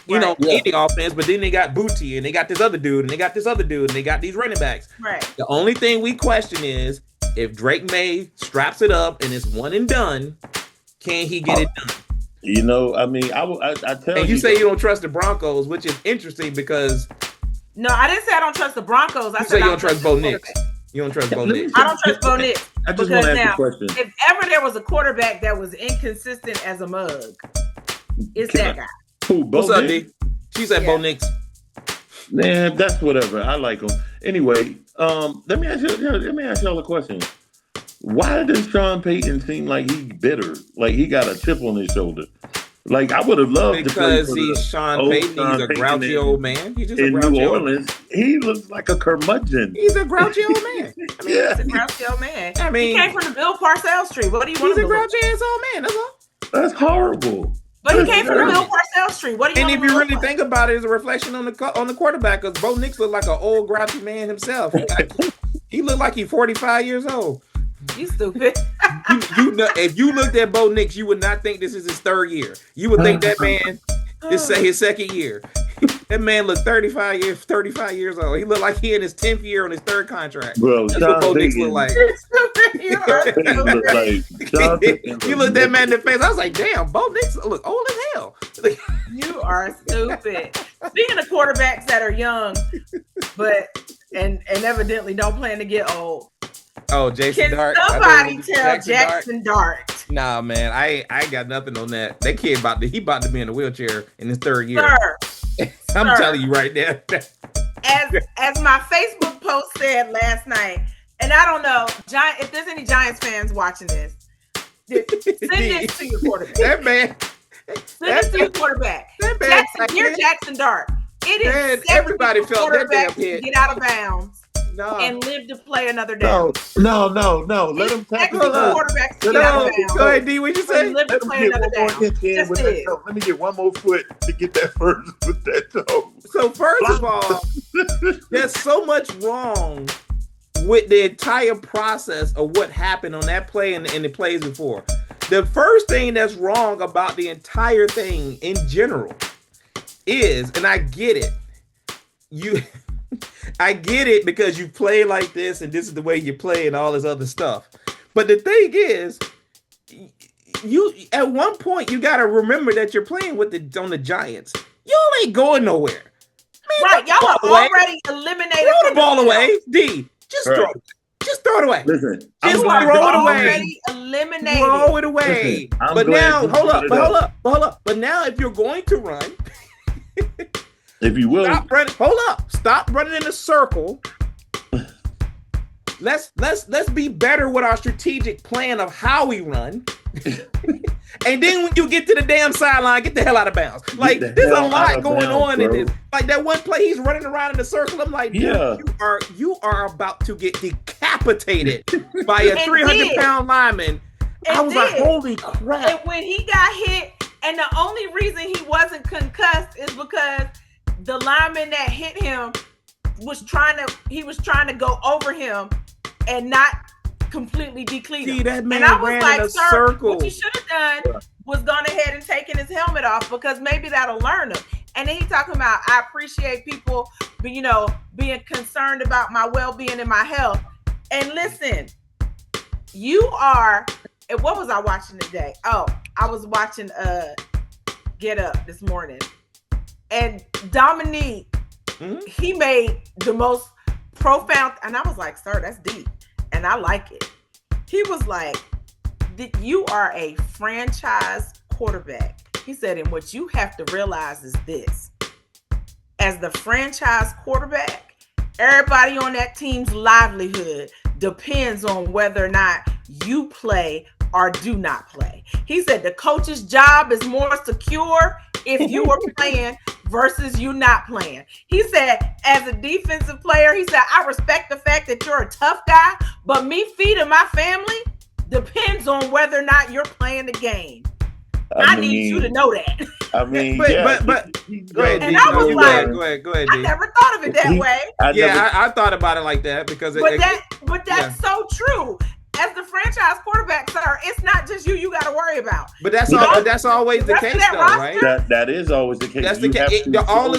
in the offense. But then they got Booty, and they got this other dude, and they got this other dude, and they got these running backs. Right. The only thing we question is if Drake May straps it up and it's one and done, can he get it done? You know, I mean, I tell you. And you say you don't trust the Broncos, which is interesting because. No, I didn't say I don't trust the Broncos. I said you don't trust Bo Nix. You don't trust Bo Nix. I don't trust Bo Nix. I just want to ask a question. If ever there was a quarterback that was inconsistent as a mug, it's that guy. Who, Bo What's up, Nix? D? She said Bo Nix. Man, that's whatever. I like him. Anyway, let me ask y'all a question. Why does Sean Payton seem like he's bitter? Like he got a chip on his shoulder? Like I would have loved because he's Sean Payton. He's a grouchy old man. He's just a grouchy New Orleans. He looks like a curmudgeon. He's a grouchy old man. He's a grouchy old man. I mean, he came from the Bill Parcells tree. What do you want? He's a grouchy ass old man. That's all. That's horrible. But he came from the Bill Parcells tree. What do you? And if you really think about it, it's a reflection on the quarterback. Because Bo Nix looked like an old grouchy man himself. He looked like he's 45 years old. You stupid. you know, if you looked at Bo Nix, you would not think this is his third year. You would think that man is his second year. That man looked 35 years old. He looked like he in his 10th year on his third contract. Bro, that's what Bo Nix looked like. You looked that man in the face. I was like, damn, Bo Nix look old as hell. You are stupid. Speaking of quarterbacks that are young, and evidently don't plan to get old. Oh, Jason Dart. Somebody tell Jackson Dart. Nah, man, I ain't got nothing on that. That kid about to be in a wheelchair in his third year. I'm telling you right now. As my Facebook post said last night, and I don't know, if there's any Giants fans watching this, send this to your quarterback. That man. Send this to your quarterback. Jackson Dart. It is everybody felt that damn hit. Get out of bounds. No. And live to play another day. No. Let him tackle the quarterbacks. Go ahead, D. What you say? Live to play another day. Let me get one more foot to get that first with that toe. So first of all, there's so much wrong with the entire process of what happened on that play and the plays before. The first thing that's wrong about the entire thing in general is, and I get it, I get it because you play like this and this is the way you play and all this other stuff. But the thing is, you at one point you got to remember that you're playing on the Giants. Y'all ain't going nowhere. Man, right, y'all are already eliminated. Throw the ball away, D. Just throw it. Just throw it away. Listen, Just You are throw it away. already eliminated. Throw it away. Listen, I'm but glad now, you hold brought up, it but up. hold up, but hold up. But now, if you're going to run, if you will, stop running. Hold up. Stop running in a circle. Let's be better with our strategic plan of how we run. And then when you get to the damn sideline, get the hell out of bounds. Like, there's a lot going on in this. Like that one play, he's running around in a circle. I'm like, dude, you are about to get decapitated by a 300-pound lineman. I was like, holy crap. And when he got hit, and the only reason he wasn't concussed is because the lineman that hit him was trying to go over him and not completely decleat him. See, that man and I was ran like, in a sir, circle. what you should have done was gone ahead and taken his helmet off, because maybe that'll learn him. And then he talking about, I appreciate people, being concerned about my well-being and my health. And listen, what was I watching today? Oh, I was watching Get Up this morning. And Dominique, he made the most profound, and I was like, sir, that's deep. And I like it. He was like, you are a franchise quarterback. He said, and what you have to realize is this. As the franchise quarterback, everybody on that team's livelihood depends on whether or not you play or do not play. He said the coach's job is more secure if you are playing versus you not playing. He said, as a defensive player, he said, I respect the fact that you're a tough guy, but me feeding my family depends on whether or not you're playing the game. I need you to know that. I mean, but go ahead. And I was like, go ahead. I never thought of it that way. I thought about it like that because but that's so true. As the franchise quarterback, sir, it's not just you got to worry about. But that's always the case, though, right? That is always the case. That's the case. All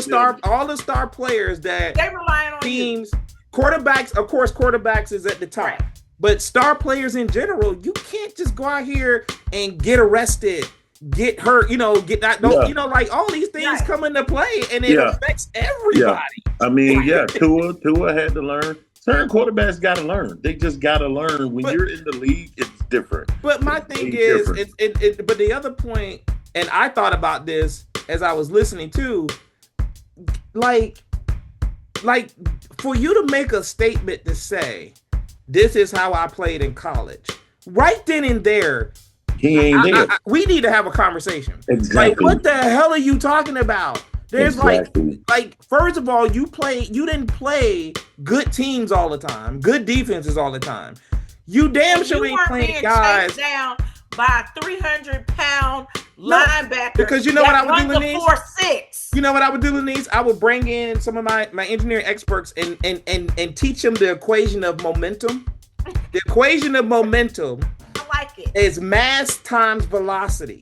the star players that they relying on teams, quarterbacks. Of course, quarterbacks is at the top. Right. But star players in general, you can't just go out here and get arrested, get hurt. Like all these things come into play, and it affects everybody. Yeah. I mean, Tua had to learn. Certain quarterbacks got to learn. They just got to learn. When you're in the league, it's different. But my thing is, but the other point, and I thought about this as I was listening to, like for you to make a statement to say, this is how I played in college, right then and there, he ain't there. We need to have a conversation. Exactly. Like, what the hell are you talking about? There's like first of all, you didn't play good teams all the time, good defenses all the time. You damn sure ain't playing guys chased down by a 300-pound linebacker. Because you know what I would do, Lenise? 4.6. You know what I would do, Lenise? I would bring in some of my engineering experts and teach them the equation of momentum. The equation of momentum is mass times velocity.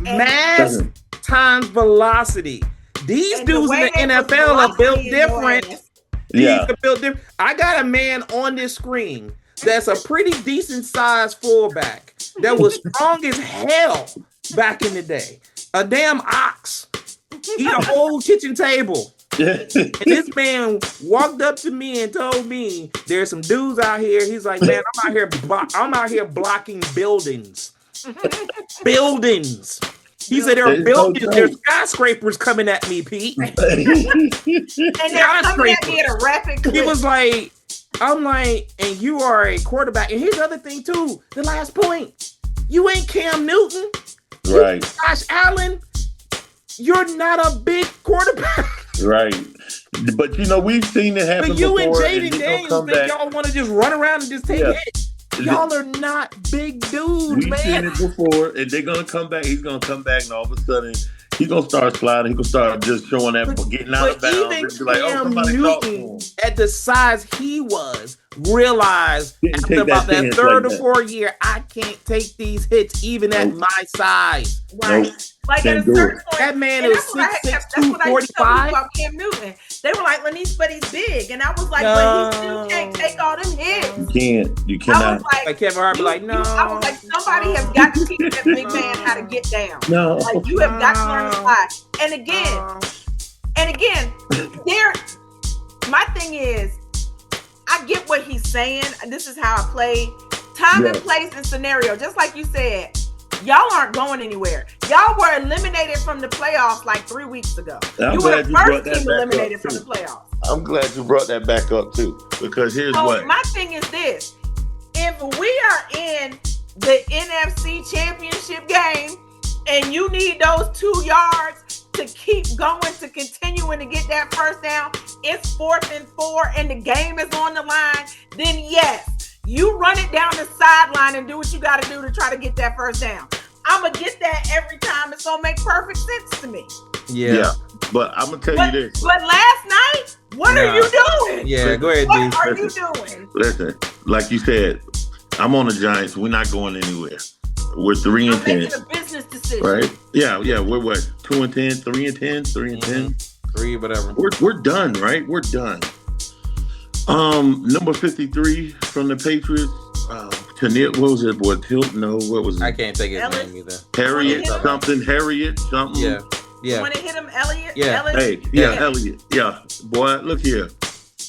Mass times velocity. These dudes in the NFL are built different. I got a man on this screen that's a pretty decent sized fullback that was strong as hell back in the day. A damn ox. Eat a whole kitchen table. And this man walked up to me and told me there's some dudes out here. He's like, man, I'm out here blocking buildings. Buildings. He said there are buildings, there's skyscrapers coming at me, Pete. And they're coming at me at a rapid clip. He was like, I'm like, and you are a quarterback. And here's the other thing too, the last point. You ain't Cam Newton. Right. Josh Allen. You're not a big quarterback. Right. But we've seen it happen before. But you and Jaden Daniels think y'all want to just run around and just take hits. Y'all are not big dudes, We've seen it before, and they're going to come back. He's going to come back, and all of a sudden, he's going to start sliding. He's going to start just showing that, getting out of bounds. Even Cam Newton, at the size he was, realized after about that third or fourth year, I can't take these hits even at my size. Right. Nope. Like at a certain point, that man is 6'6", 245. About Cam Newton. They were like, Lenise, but he's big. And I was like, but he still can't take all them hits. You cannot. I was like Kevin Hart be like, no. I was like, somebody has got to teach that big man how to get down. No. Like, you have got to learn to slide. And again, my thing is, I get what he's saying. This is how I play. Time and place and scenario. Just like you said, y'all aren't going anywhere. Y'all were eliminated from the playoffs like 3 weeks ago. You were the first team eliminated from the playoffs. I'm glad you brought that back up too, because here's what. My thing is this: if we are in the NFC Championship game and you need those 2 yards to keep going, to continuing to get that first down, it's 4th and 4 and the game is on the line, then yes, you run it down the sideline and do what you got to do to try to get that first down. I'm going to get that every time. It's going to make perfect sense to me. Yeah. But I'm going to tell you this. But last night, what are you doing? Yeah, go ahead, What are you doing? Listen, like you said, I'm on the Giants. We're not going anywhere. We're 3 and 10. Making a business decision. Right? Yeah. We're what? 2 and 10, 3 and 10, 3 and 10. 3, whatever. We're done, right? We're done. Number 53 from the Patriots. What was it? What was it? I can't think of his name either. Harriet something. Yeah. You want to hit him, Elliott? Yeah. Elliott. Yeah. Boy, look here.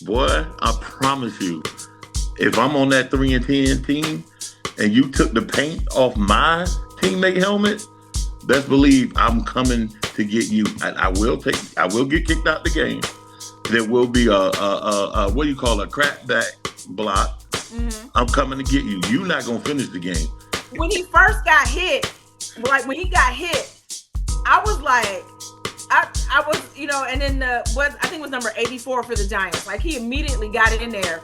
Boy, I promise you, if I'm on that 3 and 10 team and you took the paint off my teammate helmet, best believe I'm coming to get you. I will get kicked out the game. There will be a what do you call a crackback block. Mm-hmm. I'm coming to get you. You're not gonna finish the game. When he first got hit, I was like, I was, and then I think it was number 84 for the Giants. Like he immediately got it in there.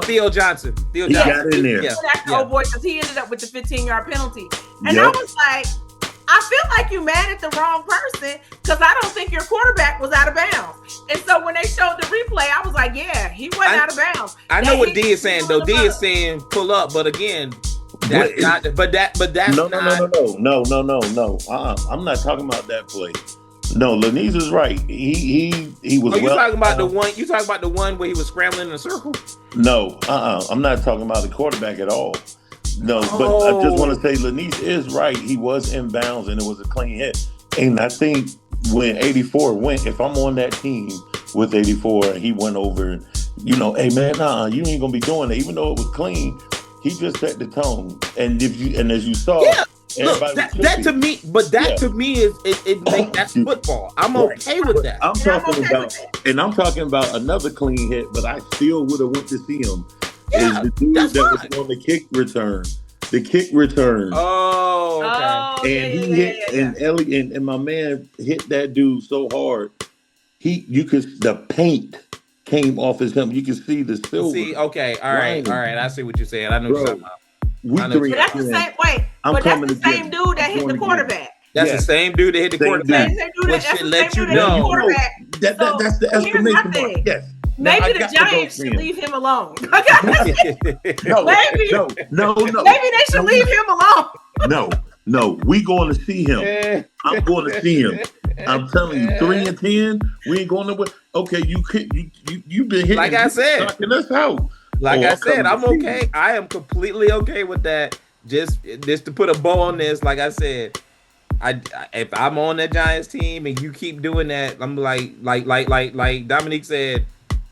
Theo Johnson. He got in there. Oh boy, because he ended up with the 15-yard penalty. And I was like, I feel like you mad at the wrong person because I don't think your quarterback was out of bounds. And so when they showed the replay, I was like, yeah, he went out of bounds. I know what D is saying though. D is saying pull up, but again, that's not. But that's no. I'm not talking about that play. No, Lenise is right. He was. You talking about the one? You talking about the one where he was scrambling in a circle? No, I'm not talking about the quarterback at all. No, but I just want to say Lenise is right. He was in bounds and it was a clean hit. And I think when 84 went, if I'm on that team with 84 and he went over and, hey man, you ain't gonna be doing it. Even though it was clean, he just set the tone. And as you saw, look, that to me, to me is that's football. I'm okay with that. I'm talking about another clean hit, but I still would have went to see him. Is the dude that was on the kick return. The kick return. Oh, okay. And he hit, and Ellie and my man hit that dude so hard. The paint came off his helmet. You can see the silver. Okay, all right. I see what you're saying. I know what you're talking about. But that's the same. Wait, but that's the same dude that hit the quarterback. That's the same dude that hit the quarterback. Which should let you know. That's the exclamation mark. Yes. Maybe the Giants should leave him alone. No. Maybe they should leave him alone. No. We going to see him. I'm going to see him. I'm telling you, 3 and 10. We ain't going nowhere. Okay, you've been hitting. Like I said, knocking us out. Like I said, I'm okay. I am completely okay with that. Just to put a bow on this, like I said, if I'm on that Giants team and you keep doing that, I'm like Dominique said.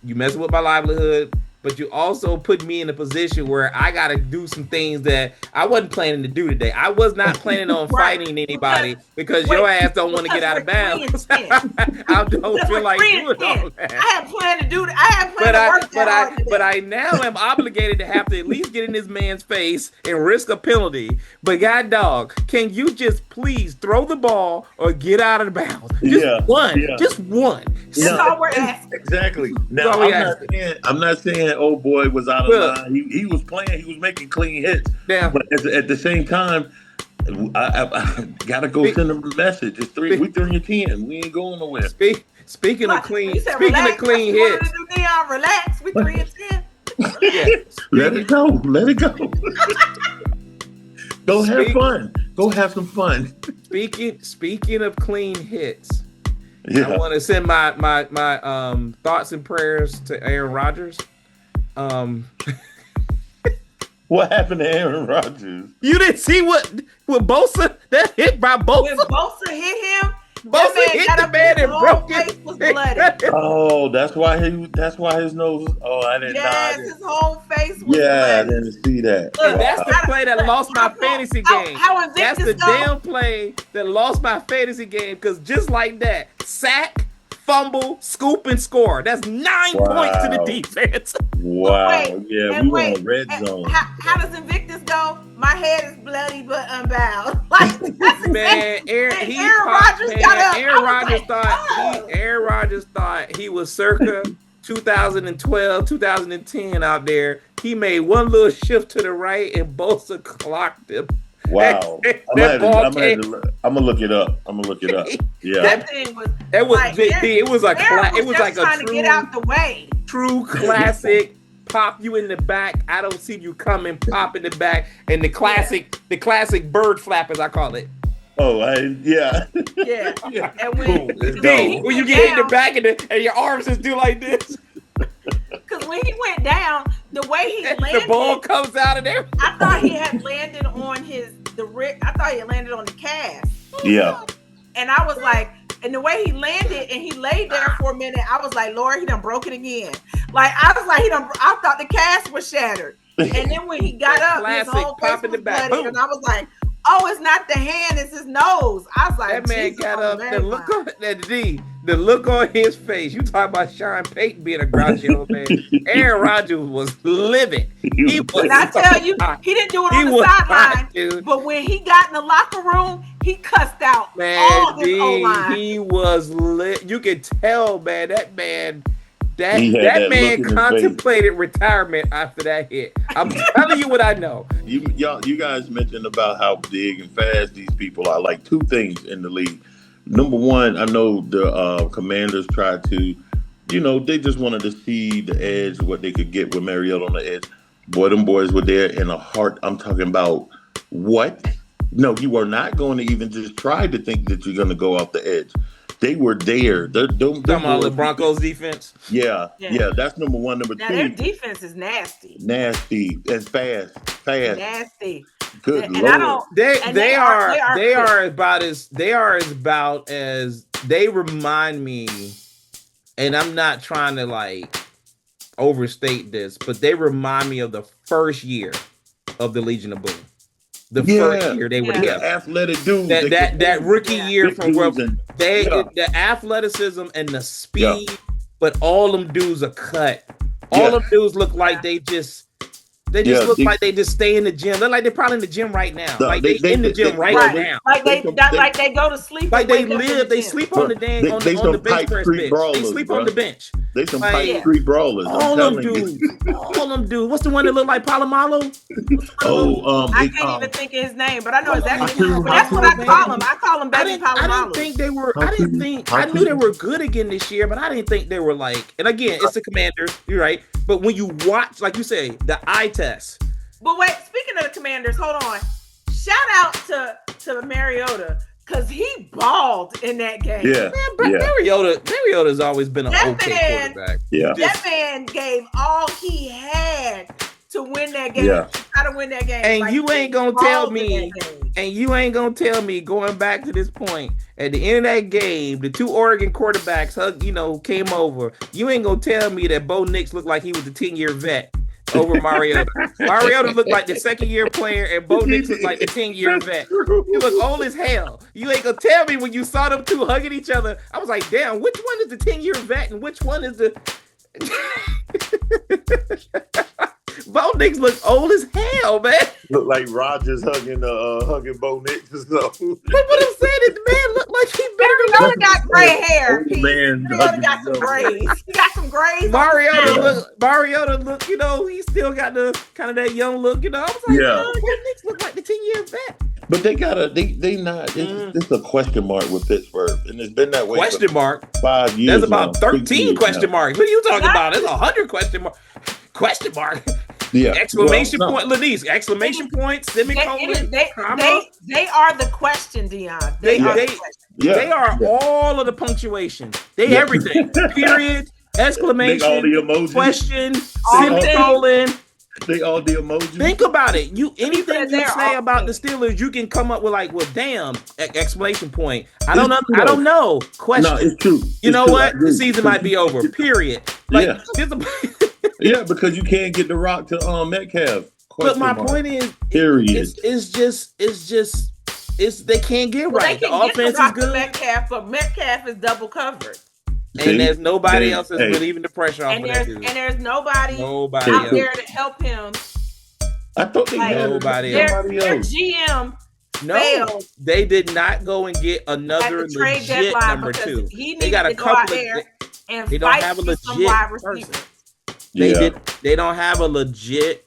You messing with my livelihood, but you also put me in a position where I got to do some things that I wasn't planning to do today. I was not planning on fighting anybody because your ass don't want to get out of bounds. I don't feel like doing all that. I had planned to do that. I had planned to work that but I now am obligated to have to at least get in this man's face and risk a penalty. But God dog, can you just please throw the ball or get out of bounds? Just one. Just one. That's all we're asking. Exactly. Now, I'm not saying old boy was out of line. He was playing. He was making clean hits. Yeah. But at the same time, I gotta go send him a message. It's 3 and 10. We ain't going nowhere. Speaking of clean hits. Relax. We 3 and 10. Let it go. Go have fun. Go have some fun. Speaking of clean hits. Yeah. I want to send my thoughts and prayers to Aaron Rodgers. What happened to Aaron Rodgers? You didn't see what Bosa, that hit by Bosa? When Bosa hit him, Bosa hit the man and broke his face was bloody. Oh, that's why his nose. Oh, I didn't know. Yes, his whole face was Yeah, I bloody. didn't see that. Look, And that's the play that lost my fantasy game. How That's the damn play that lost my fantasy game. Because just like that, sack, fumble, scoop, and score. That's 9 points to the defense. Wow. Wait, Yeah, we were on red zone. How does Invictus go? My head is bloody but unbound. Like that's Man, Aaron Rodgers thought he was circa 2012, 2010 out there. He made one little shift to the right and Bosa clocked him. Wow. I'm gonna look it up. Yeah. That thing was it was like, it was like trying to get out the way. True classic. Pop you in the back. I don't see you coming. Pop in the back, and the classic bird flap, as I call it. Oh, yeah. And when you get in the back and your arms just do like this. Because when he went down, the way he landed, the ball comes out of there. I thought he had landed on I thought he had landed on the cast. Yeah. And I was like, and the way he landed and he laid there for a minute, I was like, Lord, he done broke it again. Like I was like, I thought the cast was shattered. And then when he got up, his whole face was bloody, and I was like, oh, it's not the hand, it's his nose. I was like, that man got up. The look on his face. You talk about Sean Payton being a grouchy old man. Aaron Rodgers was livid. And I tell you, he didn't do it on the sideline. But when he got in the locker room, he cussed out all his O-line. He was lit. You could tell, man. That man contemplated retirement after that hit. I'm telling you what I know. You guys mentioned about how big and fast these people are. Like two things in the league. Number one, I know the Commanders tried to, they just wanted to see the edge, what they could get with Mariota on the edge. Boy, them boys were there in a heart. I'm talking about what? No, you are not going to even just try to think that you're going to go off the edge. They were there. Talking about the Broncos defense? Yeah, that's number one. Number two. Their defense is nasty. Nasty and fast. Nasty. Good and Lord. They are about as they remind me, and I'm not trying to like overstate this, but they remind me of the first year of the Legion of Boom. The first year they were together. Athletic dudes. That rookie year from where the athleticism and the speed, but all them dudes are cut. All them dudes look like they just look like they just stay in the gym. They're like they're probably in the gym right now. Like they in the gym right now. Like they go to sleep. Like they live. They sleep on the dang on the bench press bench. They sleep on the bench. They some pipe street brawlers. All them dudes. What's the one that look like Palomalo? I can't even think of his name, but I know exactly. That's what I call him. I call him Baby Palomalo. I didn't think they were. I knew they were good again this year, but I didn't think they were like. And again, it's the Commanders. You're right. But when you watch, like you say, the eye test. But wait, speaking of the Commanders, hold on. Shout out to Mariota. Because he balled in that game. Yeah. Mariota's always been an okay quarterback. Yeah. That man gave all he had to win that game. Yeah. How to win that game. And you ain't gonna tell me going back to this point, at the end of that game, the two Oregon quarterbacks came over. You ain't gonna tell me that Bo Nix looked like he was a 10-year vet over Mariota. Mariota looked like the second-year player, and Bo Nix looked like the 10-year vet. He looked old as hell. You ain't gonna tell me when you saw them two hugging each other. I was like, damn, which one is the 10-year vet and which one is the... Bo Nix looked old as hell, man. Look like Rodgers hugging Bo Nix or something. But what I'm saying is, the man looked like he Mariota got gray hair. Mariota got some grays. He got some grays. Mariota look, he still got the kind of that young look, I was like, Bo Nix look like the 10-year vet. But they not. It's a question mark with Pittsburgh, and it's been that way. Question mark. 5 years. There's about 13 question marks. What are you talking about? There's 100 question marks. Question mark. Yeah. Exclamation point, Lenise. Exclamation point. Semicolon. They are the question, Dion. They are all of the punctuation. They everything. Period. Exclamation. All the emojis. Question. Semicolon. They all the emojis. Think about it. Anything you they're say all about the fake. Steelers, you can come up with like, well, damn! Exclamation point. I It's don't know. true, I don't though. know. Question. No, it's true. You It's know true. I what? The agree. season might be over. Period. Like, Yeah. here's Yeah, because you can't get the rock to Metcalf. but my Question mark. point is, Period. it's just they can't get Well, right. they The can get offense the is rock to good, Metcalf, but Metcalf is double covered. See? and there's nobody They- else that's hey. relieving the pressure off And of that there's dude. nobody Nobody out else. there to help him. I thought they Like, had nobody somebody Their else. GM No, failed they did not go and get at another the trade legit deadline number because two. he They needed got a to go out couple of. there and they don't fight have a for some legit wide person. receivers. They don't have a legit.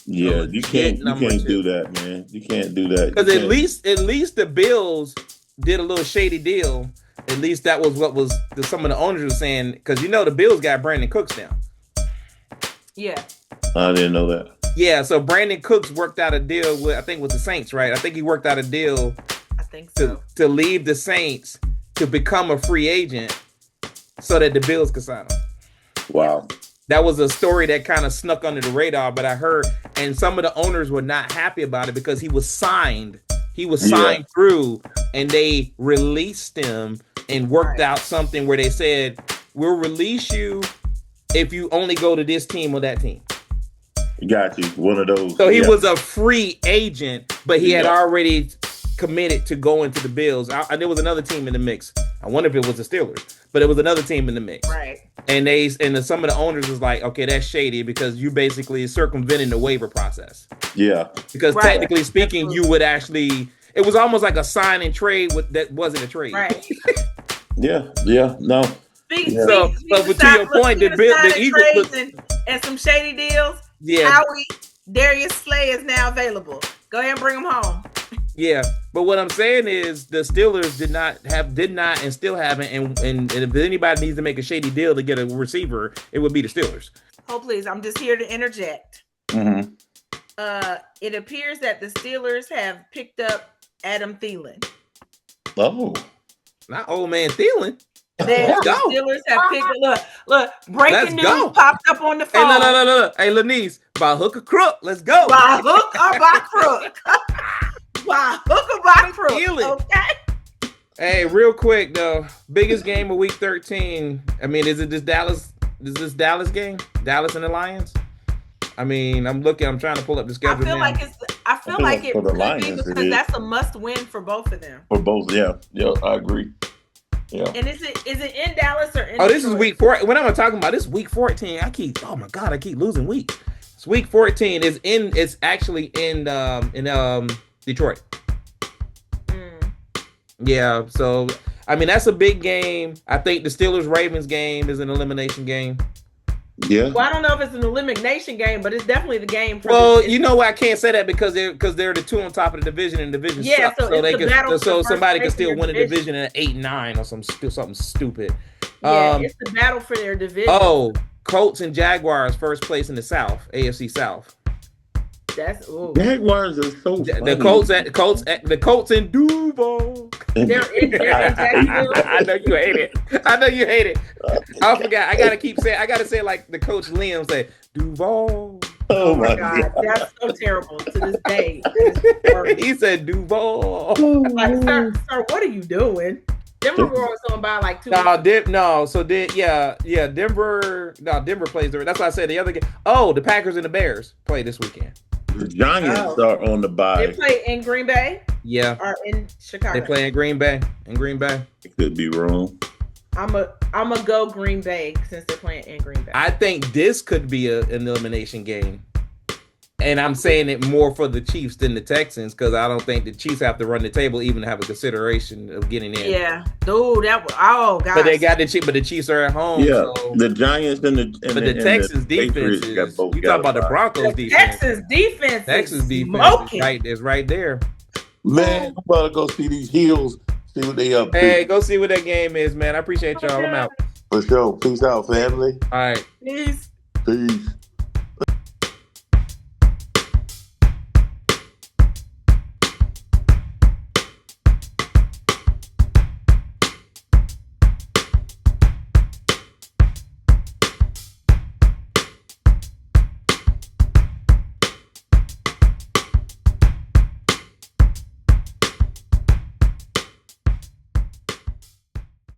Yeah, legit you can't number do two. that, man. You can't do that. Because You at can't- least the Bills did a little shady deal. At least that was what was some of the owners were saying. Because the Bills got Brandon Cooks now. Yeah. I didn't know that. Yeah, so Brandon Cooks worked out a deal with the Saints, right? I think he worked out a deal I think so. to leave the Saints to become a free agent so that the Bills could sign him. Wow. That was a story that kind of snuck under the radar, but I heard, and some of the owners were not happy about it because he was signed. He was signed through, and they released him and worked out something where they said, we'll release you if you only go to this team or that team. Got you. One of those. So he was a free agent, but he had already committed to going to the Bills. There was another team in the mix. I wonder if it was the Steelers, but it was another team in the mix. Right. And some of the owners was like, okay, that's shady because you basically circumventing the waiver process. Yeah. Because technically speaking, you would actually, it was almost like a sign and trade that wasn't a trade. Right. Yeah. No. But to your point, the Eagles and some shady deals. Yeah. Howie, Darius Slay is now available. Go ahead and bring him home. Yeah, but what I'm saying is the Steelers did not and still haven't, and if anybody needs to make a shady deal to get a receiver, it would be the Steelers. Oh, please, I'm just here to interject. Mm-hmm. It appears that the Steelers have picked up Adam Thielen. Oh. Not old man Thielen. The go. Steelers have picked look, breaking news go. popped up on the phone. Hey, no. Hey, Lenise, by hook or crook, let's go. By hook or by crook. By hook or by crook. Thielen. Okay. Hey, real quick though, biggest game of week 13. I mean, is it this Dallas? Is this Dallas game? Dallas and the Lions? I mean, I'm trying to pull up the schedule. I feel like it for the could Lions, be it because is. that's a must win for both of them. For both, yeah, I agree. Yeah. And is it in Dallas or in this is Detroit? week 4. When I'm talking about this week 14, I keep losing weeks. It's week 14 it's actually in Detroit. Yeah, so I mean that's a big game. I think the Steelers-Ravens game is an elimination game. Yeah. Well, I don't know if it's an elimination game, but it's definitely the game. You know why I can't say that because they're the two on top of the division and the division sucks. So they it's the battle for so somebody can first still place win in a their division at 8-9 or something stupid. Yeah, it's the battle for their division. Oh, Colts and Jaguars first place in the South, AFC South. That's Jaguars are so funny. The Colts in Duval. They're in Jacksonville. I know you hate it. I forgot. I gotta say like the coach Liam said, Duval. Oh my God. That's so terrible to this day. He said Duval. Like, sir, what are you doing? Denver was on by like 2. Denver plays there. That's why I said the other game. Oh, the Packers and the Bears play this weekend. The Giants are on the bye. They play in Green Bay? Yeah. Or in Chicago? They play in Green Bay. It could be wrong. I'm a go Green Bay since they're playing in Green Bay. I think this could be an elimination game. And I'm saying it more for the Chiefs than the Texans because I don't think the Chiefs have to run the table even to have a consideration of getting in. Yeah, dude, God. But they got the Chiefs are at home. Yeah, so. the Giants and the Texans defense is. You talk about the Broncos defense. Texans defense is right there. Man, I'm about to go see these Heels. See what they up to. Hey, go see what that game is, man. I appreciate y'all. I'm out. For sure. Peace out, family. All right. Peace. Peace.